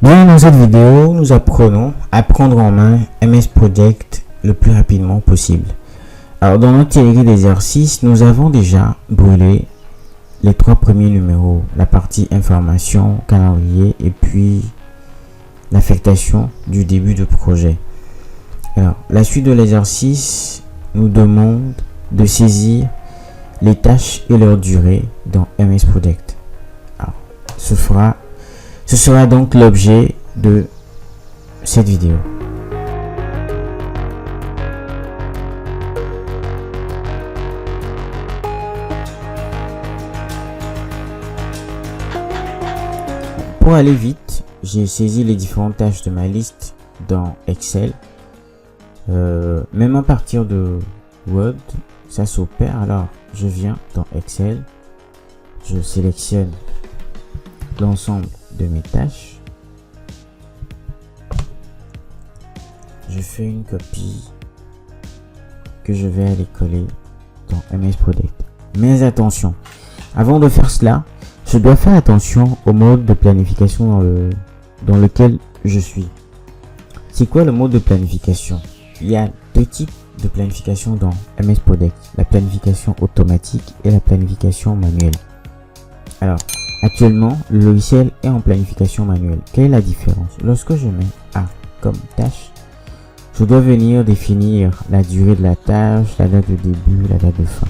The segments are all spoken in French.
Bien, dans cette vidéo, nous apprenons à prendre en main MS Project le plus rapidement possible. Alors, dans notre série d'exercices, nous avons déjà brûlé les 3 premiers numéros, la partie information, calendrier et puis l'affectation du début de projet. Alors, la suite de l'exercice nous demande de saisir les tâches et leur durée dans MS Project. Alors, ce sera donc l'objet de cette vidéo. Pour aller vite, j'ai saisi les différentes tâches de ma liste dans Excel. Même à partir de Word, ça s'opère. Alors, je viens dans Excel, je sélectionne l'ensemble de mes tâches, je fais une copie que je vais aller coller dans MS Project. Mais attention, avant de faire cela, je dois faire attention au mode de planification dans lequel je suis. C'est quoi le mode de planification? Il y a deux types de planification dans MS Project, la planification automatique et la planification manuelle. Alors, actuellement, le logiciel est en planification manuelle. Quelle est la différence? Lorsque je mets A comme tâche, je dois venir définir la durée de la tâche, la date de début, la date de fin.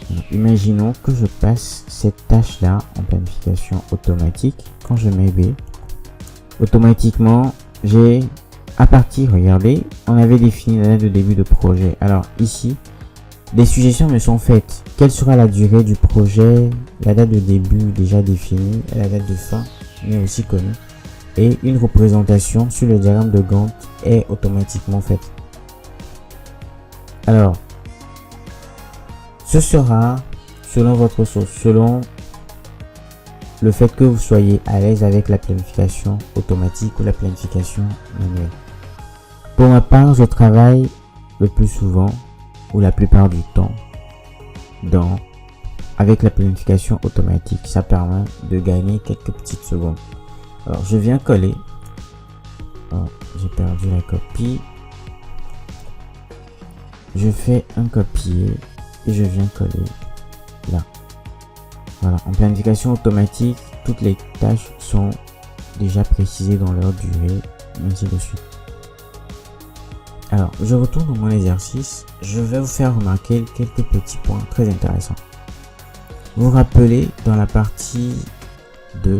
Donc, imaginons que je passe cette tâche-là en planification automatique. Quand je mets B, automatiquement, regardez, on avait défini la date de début de projet. Alors ici, des suggestions me sont faites. Quelle sera la durée du projet, la date de début déjà définie, la date de fin, mais aussi connue. Et une représentation sur le diagramme de Gantt est automatiquement faite. Alors, ce sera selon votre source, selon le fait que vous soyez à l'aise avec la planification automatique ou la planification manuelle. Pour ma part, je travaille le plus souvent ou la plupart du temps avec la planification automatique. Ça permet de gagner quelques petites secondes. Alors, je viens coller. Oh, j'ai perdu la copie. Je fais un copier et je viens coller là. Voilà, en planification automatique, toutes les tâches sont déjà précisées dans leur durée, ainsi de suite. Alors, je retourne dans mon exercice. Je vais vous faire remarquer quelques petits points très intéressants. Vous vous rappelez, dans la partie 2,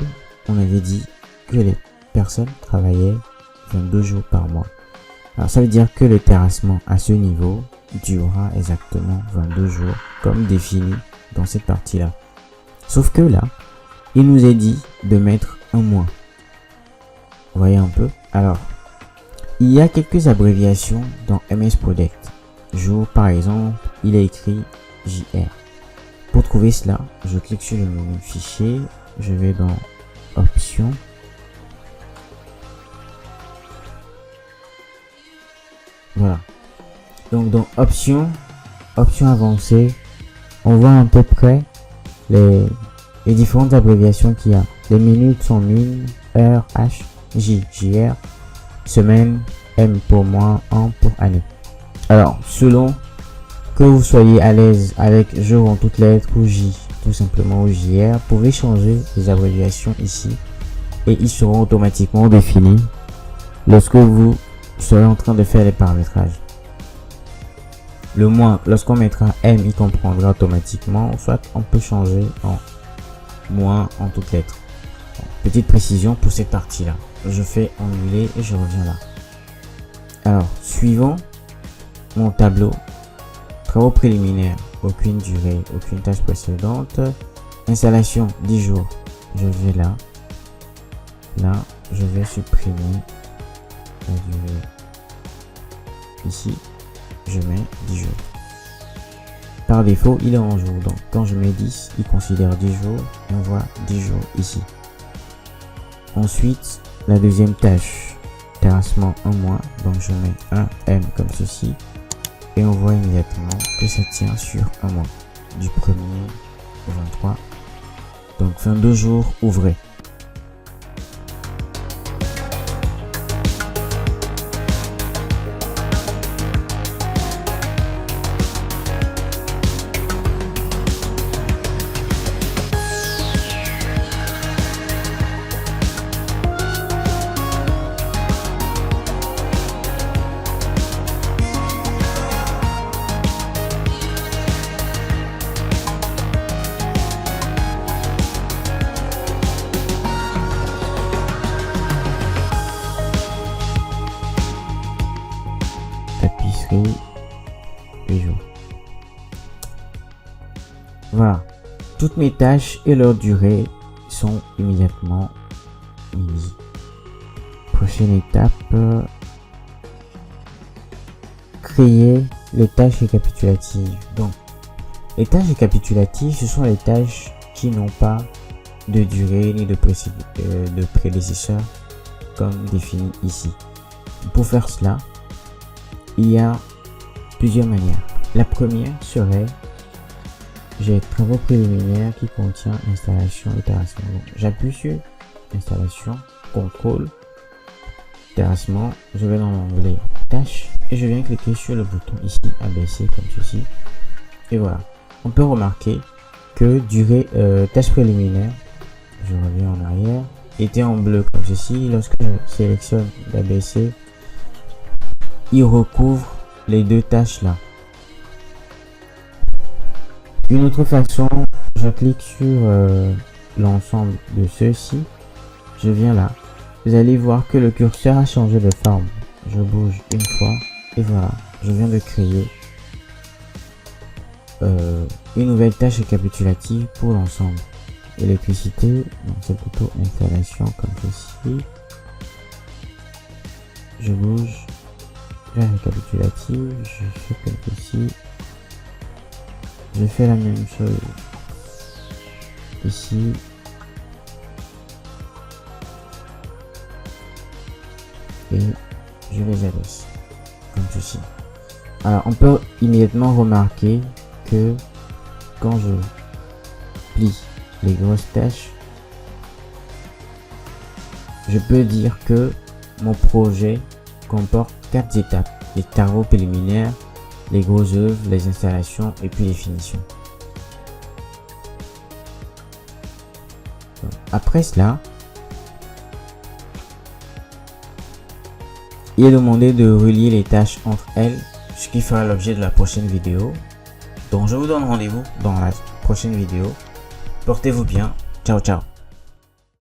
on avait dit que les personnes travaillaient 22 jours par mois. Alors, ça veut dire que le terrassement à ce niveau durera exactement 22 jours, comme défini dans cette partie-là. Sauf que là, il nous est dit de mettre un mois. Vous voyez un peu? Alors, il y a quelques abréviations dans MS Project. Jour, par exemple, il est écrit JR. Pour trouver cela, je clique sur le menu Fichier, je vais dans Options. Voilà. Donc dans Options avancées, on voit à peu près les différentes abréviations qu'il y a. Les minutes sont min, heure, H, J, JR, semaine, M pour mois, an pour année. Alors, selon que vous soyez à l'aise avec jour en toutes lettres ou J, tout simplement, ou JR, vous pouvez changer les abréviations ici et ils seront automatiquement définis lorsque vous serez en train de faire les paramétrages. Le mois, lorsqu'on mettra M, il comprendra automatiquement, soit on peut changer en mois en toutes lettres. Petite précision pour cette partie-là. Je fais annuler et je reviens là. Alors, suivant mon tableau, travaux préliminaires, aucune durée, aucune tâche précédente, installation 10 jours, je vais là, je vais supprimer la durée. Ici, je mets 10 jours. Par défaut, il est en jour, donc quand je mets 10, il considère 10 jours et on voit 10 jours ici. Ensuite, la deuxième tâche, terrassement 1 mois, donc je mets un M comme ceci et on voit immédiatement que ça tient sur un mois, du 1er au 23, donc 22 jours ouvrés. écrit 8 jours. Voilà. Toutes mes tâches et leur durée sont immédiatement mises. Prochaine étape, créer les tâches récapitulatives. Donc, les tâches récapitulatives, ce sont les tâches qui n'ont pas de durée ni de prédécesseur comme défini ici. Pour faire cela, il y a plusieurs manières. La première serait, j'ai travaux préliminaires qui contient installation et terrassement. J'appuie sur installation, contrôle, terrassement, je vais dans l'onglet tâches et je viens cliquer sur le bouton ici abaisser comme ceci. Et voilà. On peut remarquer que durée tâche préliminaire, je reviens en arrière, était en bleu comme ceci. Lorsque je sélectionne d'abaisser, il recouvre les deux tâches là. Une autre façon, je clique sur l'ensemble de ceux-ci, je viens là, vous allez voir que le curseur a changé de forme. Je bouge une fois et voilà, je viens de créer une nouvelle tâche récapitulative pour l'ensemble. Électricité, donc c'est plutôt installation comme ceci. Je bouge, la récapitulative, je fais comme ceci. Je fais la même chose ici. Et je les abaisse comme ceci. Alors on peut immédiatement remarquer que quand je plie les grosses tâches, je peux dire que mon projet comporte 4 étapes: les travaux préliminaires, les grosses œuvres, les installations et puis les finitions. Donc, après cela, il est demandé de relier les tâches entre elles, ce qui fera l'objet de la prochaine vidéo. Donc je vous donne rendez-vous dans la prochaine vidéo. Portez-vous bien. Ciao ciao.